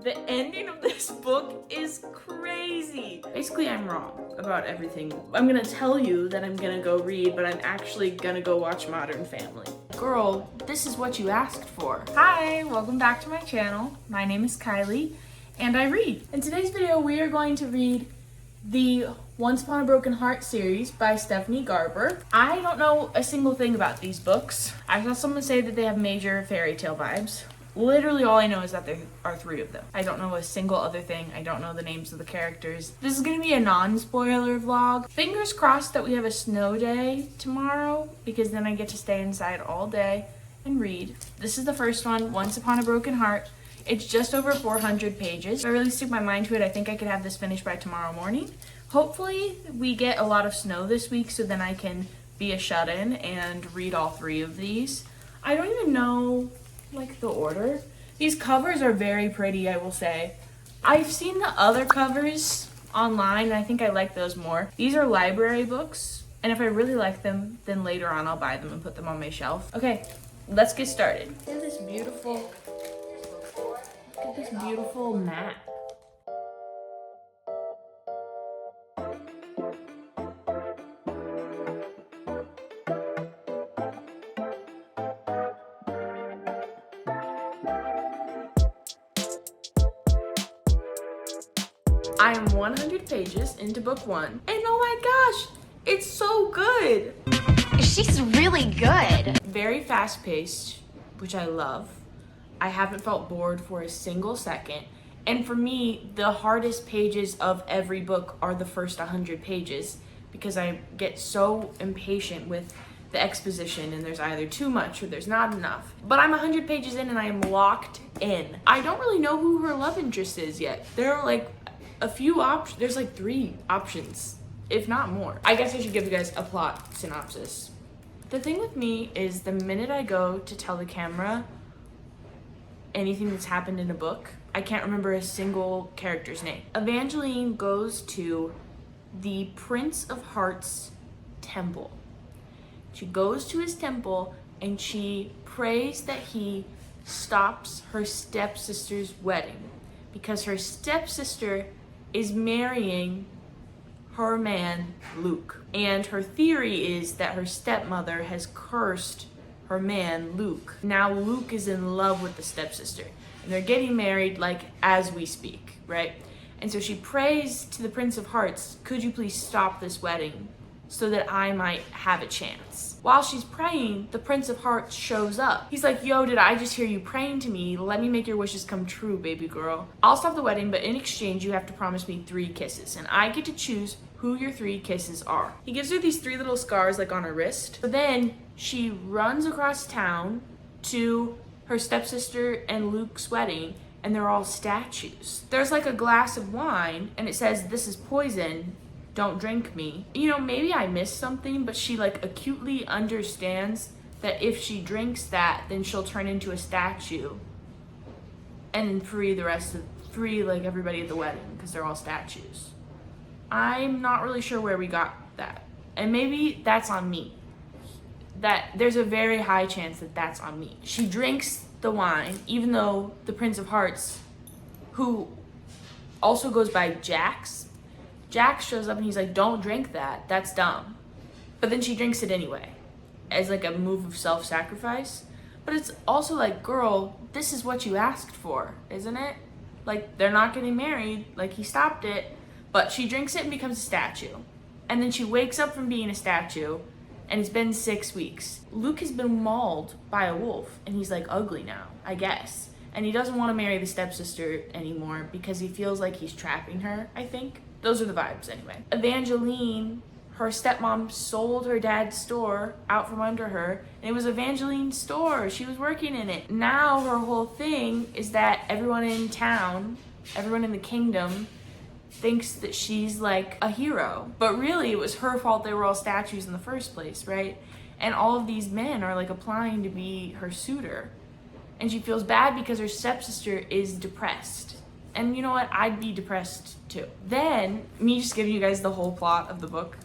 The ending of this book is crazy. Basically, I'm wrong about everything. I'm gonna tell you that I'm gonna go read, but I'm actually gonna go watch Modern Family. Girl, this is what you asked for. Hi, welcome back to my channel. My name is Kylie, and I read. In today's video, we are going to read the Once Upon a Broken Heart series by Stephanie Garber. I don't know a single thing about these books. I saw someone say that they have major fairy tale vibes. Literally all I know is that there are 3 of them. I don't know a single other thing. I don't know the names of the characters. This is gonna be a non-spoiler vlog. Fingers crossed that we have a snow day tomorrow, because then I get to stay inside all day and read. This is the first one, Once Upon a Broken Heart. It's just over 400 pages. If I really stick my mind to it, I think I could have this finished by tomorrow morning. Hopefully we get a lot of snow this week so then I can be a shut-in and read all 3 of these. I don't even know like the order. These covers are very pretty, I will say. I've seen the other covers online and I think I like those more. These are library books, and if I really like them, then later on I'll buy them and put them on my shelf. Okay, let's get started. Look at this beautiful map. I am 100 pages into book 1, and oh my gosh, it's so good. She's really good. Very fast-paced, which I love. I haven't felt bored for a single second. And for me, the hardest pages of every book are the first 100 pages because I get so impatient with the exposition and there's either too much or there's not enough. But I'm 100 pages in and I am locked in. I don't really know who her love interest is yet. There are like a few options. There's like 3 options, if not more. I guess I should give you guys a plot synopsis. The thing with me is the minute I go to tell the camera anything that's happened in a book, I can't remember a single character's name. Evangeline goes to the Prince of Hearts temple. She goes to his temple and she prays that he stops her stepsister's wedding because her stepsister is marrying her man, Luke. And her theory is that her stepmother has cursed her man, Luke. Now Luke is in love with the stepsister and they're getting married like as we speak, right? And so she prays to the Prince of Hearts, could you please stop this wedding so that I might have a chance? While she's praying, the Prince of Hearts shows up. He's like, yo, did I just hear you praying to me? Let me make your wishes come true, baby girl. I'll stop the wedding, but in exchange, you have to promise me 3 kisses, and I get to choose who your 3 kisses are. He gives her these 3 little scars like on her wrist, but then she runs across town to her stepsister and Luke's wedding, and they're all statues. There's like a glass of wine, and it says, this is poison, don't drink me. You know, maybe I missed something, but she like acutely understands that if she drinks that, then she'll turn into a statue and free like everybody at the wedding because they're all statues. I'm not really sure where we got that. And maybe that's on me. That there's a very high chance that that's on me. She drinks the wine, even though the Prince of Hearts, who also goes by Jax shows up and he's like, don't drink that, that's dumb. But then she drinks it anyway, as like a move of self-sacrifice. But it's also like, girl, this is what you asked for, isn't it? Like, they're not getting married, like he stopped it, but she drinks it and becomes a statue. And then she wakes up from being a statue, and it's been 6 weeks. Luke has been mauled by a wolf, and he's like ugly now, I guess. And he doesn't want to marry the stepsister anymore because he feels like he's trapping her, I think. Those are the vibes anyway. Evangeline, her stepmom sold her dad's store out from under her, and it was Evangeline's store. She was working in it. Now her whole thing is that everyone in town, everyone in the kingdom, thinks that she's like a hero. But really, it was her fault they were all statues in the first place, right? And all of these men are like applying to be her suitor. And she feels bad because her stepsister is depressed. And you know what? I'd be depressed too. Then, me just giving you guys the whole plot of the book.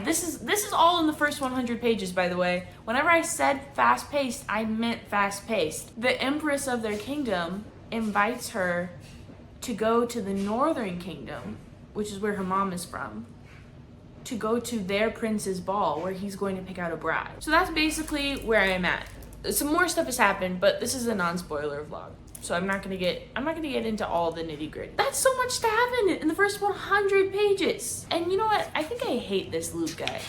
This is all in the first 100 pages, by the way. Whenever I said fast-paced, I meant fast-paced. The empress of their kingdom invites her to go to the Northern Kingdom, which is where her mom is from, to go to their prince's ball where he's going to pick out a bride. So that's basically where I'm at. Some more stuff has happened, but this is a non-spoiler vlog. So I'm not gonna get into all the nitty-gritty. That's so much to happen in the first 100 pages. And you know what? I think I hate this Luke guy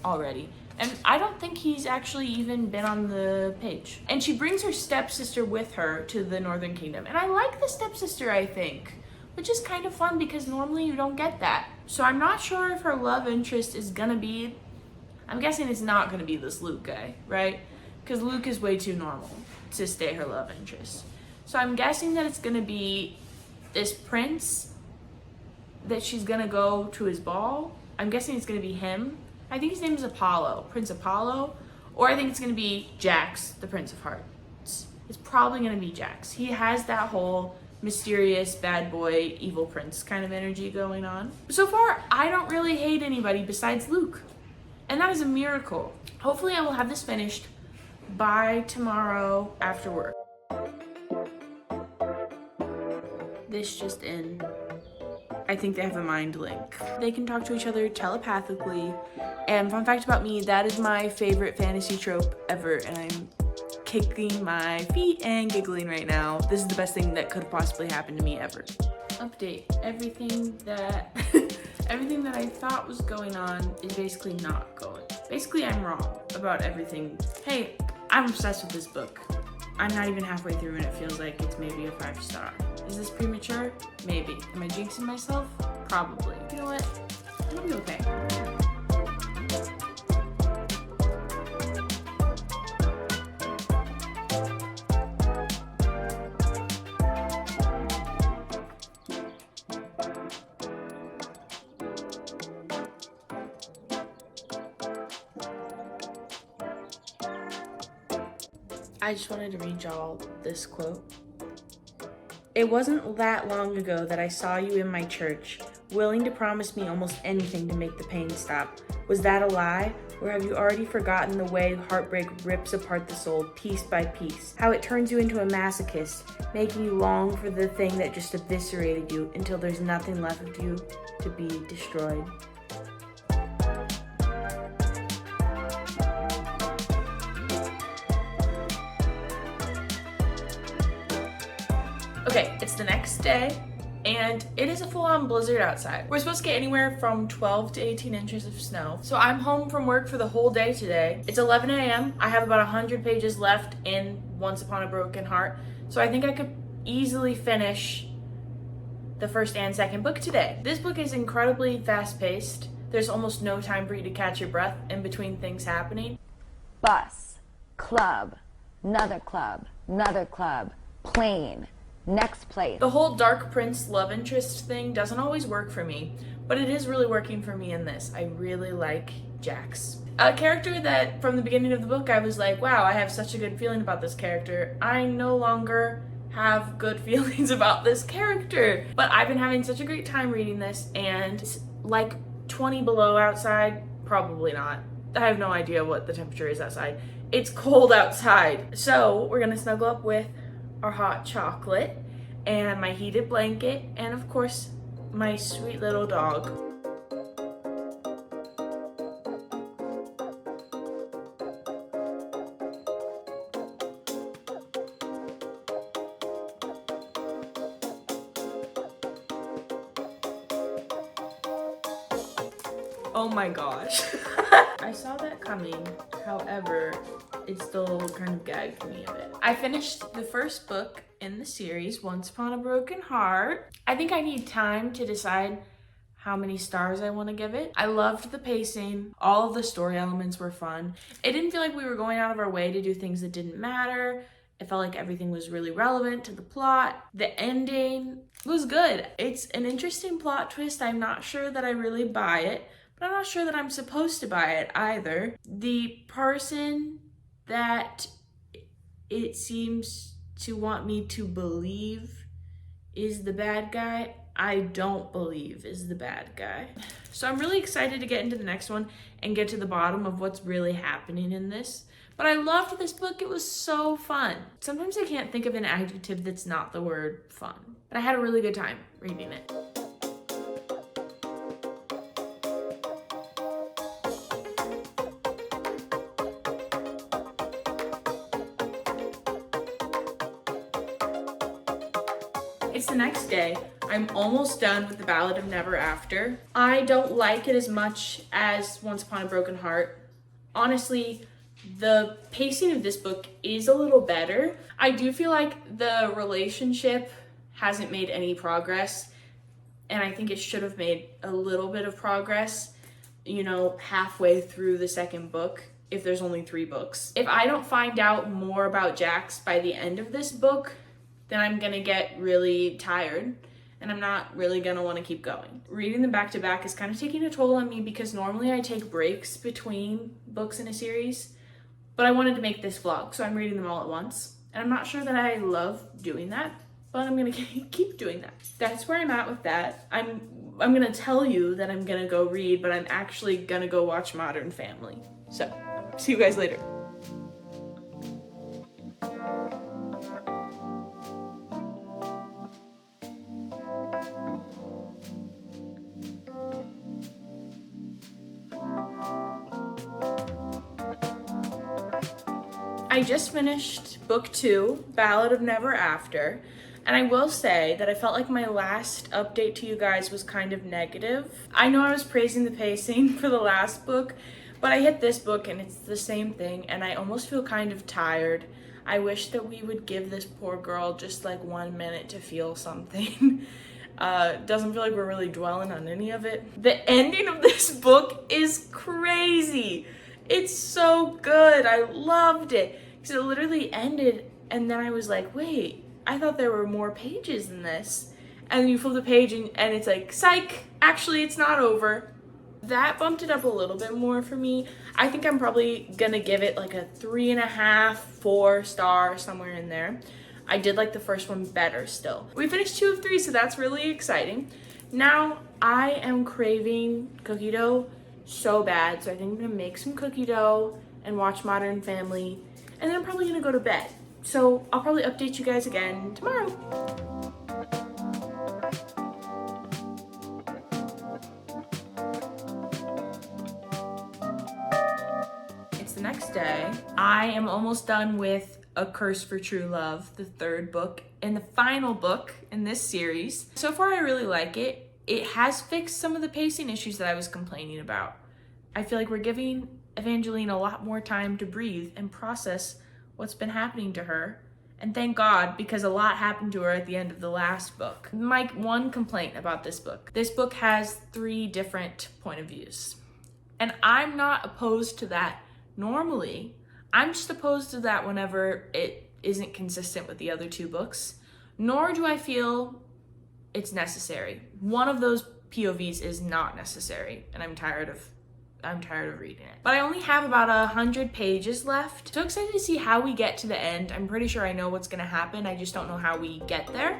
already. And I don't think he's actually even been on the page. And she brings her stepsister with her to the Northern Kingdom. And I like the stepsister, I think, which is kind of fun because normally you don't get that. So I'm not sure if her love interest is gonna be, I'm guessing it's not gonna be this Luke guy, right? Because Luke is way too normal to stay her love interest. So I'm guessing that it's gonna be this prince that she's gonna go to his ball. I'm guessing it's gonna be him. I think his name is Apollo, Prince Apollo. Or I think it's gonna be Jax, the Prince of Hearts. It's probably gonna be Jax. He has that whole mysterious bad boy, evil prince kind of energy going on. So far, I don't really hate anybody besides Luke. And that is a miracle. Hopefully I will have this finished by tomorrow after work. This just in. I think they have a mind link. They can talk to each other telepathically. And fun fact about me, that is my favorite fantasy trope ever. And I'm kicking my feet and giggling right now. This is the best thing that could possibly happen to me ever. Update. Everything that I thought was going on is basically not going. Basically, I'm wrong about everything. Hey, I'm obsessed with this book. I'm not even halfway through and it feels like it's maybe a 5-star. Is this premature? Maybe. Am I jinxing myself? Probably. You know what? It'll be okay. I just wanted to read y'all this quote. It wasn't that long ago that I saw you in my church, willing to promise me almost anything to make the pain stop. Was that a lie? Or have you already forgotten the way heartbreak rips apart the soul piece by piece? How it turns you into a masochist, making you long for the thing that just eviscerated you until there's nothing left of you to be destroyed. Okay, it's the next day, and it is a full-on blizzard outside. We're supposed to get anywhere from 12 to 18 inches of snow. So I'm home from work for the whole day today. It's 11 a.m. I have about 100 pages left in Once Upon a Broken Heart. So I think I could easily finish the first and second book today. This book is incredibly fast-paced. There's almost no time for you to catch your breath in between things happening. Bus, club, another club, plane. Next place. The whole Dark Prince love interest thing doesn't always work for me, but it is really working for me in this. I really like Jax. A character that from the beginning of the book I was like, wow, I have such a good feeling about this character. I no longer have good feelings about this character, but I've been having such a great time reading this, and it's like 20 below outside. Probably not. I have no idea what the temperature is outside. It's cold outside. So we're gonna snuggle up with our hot chocolate and my heated blanket, and of course my sweet little dog. Oh my gosh. I saw that coming, however, it still kind of gagged me a bit. I finished the first book in the series, Once Upon a Broken Heart. I think I need time to decide how many stars I want to give it. I loved the pacing. All of the story elements were fun. It didn't feel like we were going out of our way to do things that didn't matter. It felt like everything was really relevant to the plot. The ending was good. It's an interesting plot twist. I'm not sure that I really buy it, but I'm not sure that I'm supposed to buy it either. The person that it seems to want me to believe is the bad guy, I don't believe is the bad guy. So I'm really excited to get into the next one and get to the bottom of what's really happening in this. But I loved this book. It was so fun. Sometimes I can't think of an adjective that's not the word fun. But I had a really good time reading it. It's the next day. I'm almost done with The Ballad of Never After. I don't like it as much as Once Upon a Broken Heart. Honestly, the pacing of this book is a little better. I do feel like the relationship hasn't made any progress, and I think it should have made a little bit of progress, halfway through the second book, if there's only 3 books. If I don't find out more about Jax by the end of this book, then I'm gonna get really tired and I'm not really gonna want to keep going. Reading them back to back is kind of taking a toll on me because normally I take breaks between books in a series, but I wanted to make this vlog, so I'm reading them all at once. And I'm not sure that I love doing that, but I'm gonna keep doing that. That's where I'm at with that. I'm gonna tell you that I'm gonna go read, but I'm actually gonna go watch Modern Family. So, see you guys later. I just finished book 2, Ballad of Never After, and I will say that I felt like my last update to you guys was kind of negative. I know I was praising the pacing for the last book, but I hit this book and it's the same thing, and I almost feel kind of tired. I wish that we would give this poor girl just like 1 minute to feel something. Doesn't feel like we're really dwelling on any of it. The ending of this book is crazy. It's so good. I loved it. Because it literally ended and then I was like, wait, I thought there were more pages than this. And then you flip the page and it's like, psych, actually it's not over. That bumped it up a little bit more for me. I think I'm probably gonna give it like a 3.5, 4 star, somewhere in there. I did like the first one better still. We finished 2 of 3, so that's really exciting. Now I am craving cookie dough so bad, so I think I'm gonna make some cookie dough and watch Modern Family, and then I'm probably gonna go to bed. So I'll probably update you guys again tomorrow. It's the next day. I am almost done with A Curse for True Love, the 3rd book and the final book in this series. So far I really like it. It has fixed some of the pacing issues that I was complaining about. I feel like we're giving Evangeline a lot more time to breathe and process what's been happening to her. And thank God, because a lot happened to her at the end of the last book. My one complaint about this book has 3 different point of views. And I'm not opposed to that normally. I'm just opposed to that whenever it isn't consistent with the other 2 books. Nor do I feel it's necessary. One of those POVs is not necessary, and I'm tired of reading it. But I only have about 100 pages left. So excited to see how we get to the end. I'm pretty sure I know what's gonna happen. I just don't know how we get there.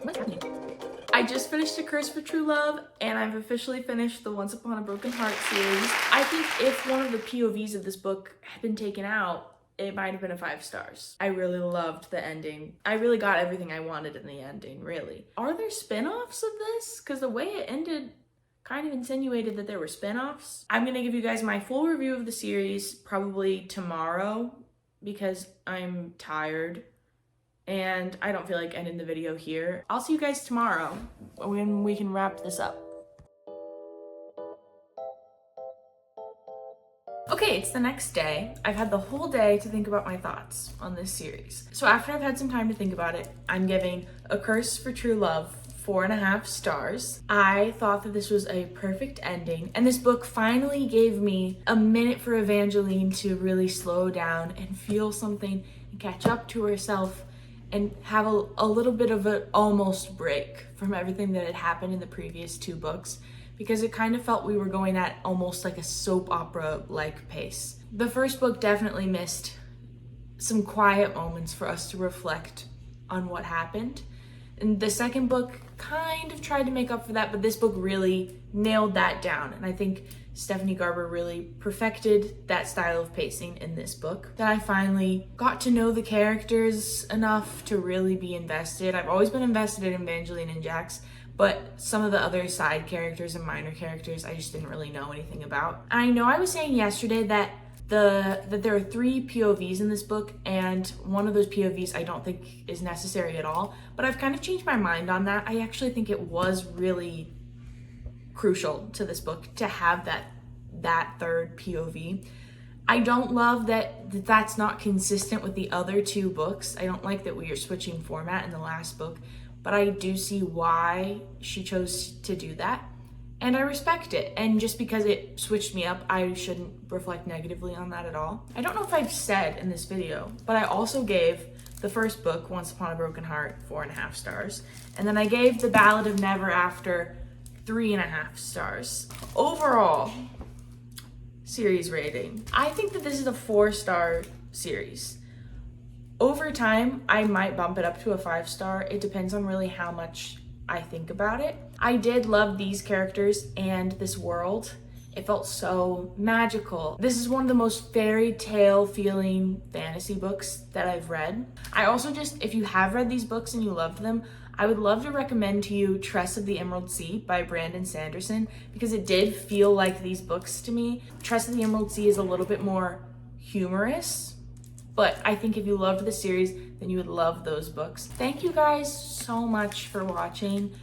What's happening? I just finished A Curse for True Love, and I've officially finished the Once Upon a Broken Heart series. I think if one of the POVs of this book had been taken out, it might have been a 5 stars. I really loved the ending. I really got everything I wanted in the ending, really. Are there spin-offs of this? Because the way it ended kind of insinuated that there were spin-offs. I'm gonna give you guys my full review of the series probably tomorrow because I'm tired and I don't feel like ending the video here. I'll see you guys tomorrow when we can wrap this up. Okay, it's the next day. I've had the whole day to think about my thoughts on this series. So after I've had some time to think about it, I'm giving A Curse for True Love 4.5 stars. I thought that this was a perfect ending, and this book finally gave me a minute for Evangeline to really slow down and feel something and catch up to herself and have a little bit of an almost break from everything that had happened in the previous 2 books, because it kind of felt we were going at almost like a soap opera-like pace. The first book definitely missed some quiet moments for us to reflect on what happened. And the second book kind of tried to make up for that, but this book really nailed that down. And I think Stephanie Garber really perfected that style of pacing in this book. That I finally got to know the characters enough to really be invested. I've always been invested in Evangeline and Jax, but some of the other side characters and minor characters I just didn't really know anything about. I know I was saying yesterday that there are 3 POVs in this book, and one of those POVs I don't think is necessary at all, but I've kind of changed my mind on that. I actually think it was really crucial to this book to have that third POV. I don't love that that's not consistent with the other 2 books. I don't like that we are switching format in the last book, but I do see why she chose to do that. And I respect it. And just because it switched me up, I shouldn't reflect negatively on that at all. I don't know if I've said in this video, but I also gave the first book, Once Upon a Broken Heart, 4.5 stars. And then I gave The Ballad of Never After 3.5 stars. Overall, series rating. I think that this is a 4-star series. Over time, I might bump it up to a 5-star. It depends on really how much I think about it. I did love these characters and this world. It felt so magical. This is one of the most fairy tale feeling fantasy books that I've read. I also just, if you have read these books and you loved them, I would love to recommend to you Tress of the Emerald Sea by Brandon Sanderson, because it did feel like these books to me. Tress of the Emerald Sea is a little bit more humorous, but I think if you loved the series, then you would love those books. Thank you guys so much for watching.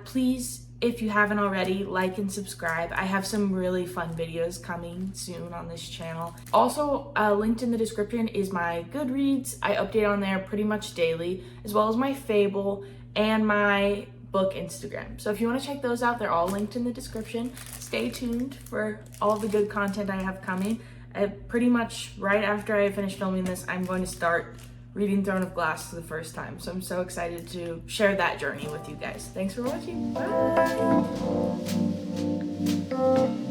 Please, if you haven't already, like and subscribe. I have some really fun videos coming soon on this channel. Also, linked in the description is my Goodreads. I update on there pretty much daily, as well as my Fable and my book Instagram. So if you want to check those out, they're all linked in the description. Stay tuned for all the good content I have coming. Pretty much right after I finish filming this, I'm going to start reading Throne of Glass for the first time. So I'm so excited to share that journey with you guys. Thanks for watching. Bye!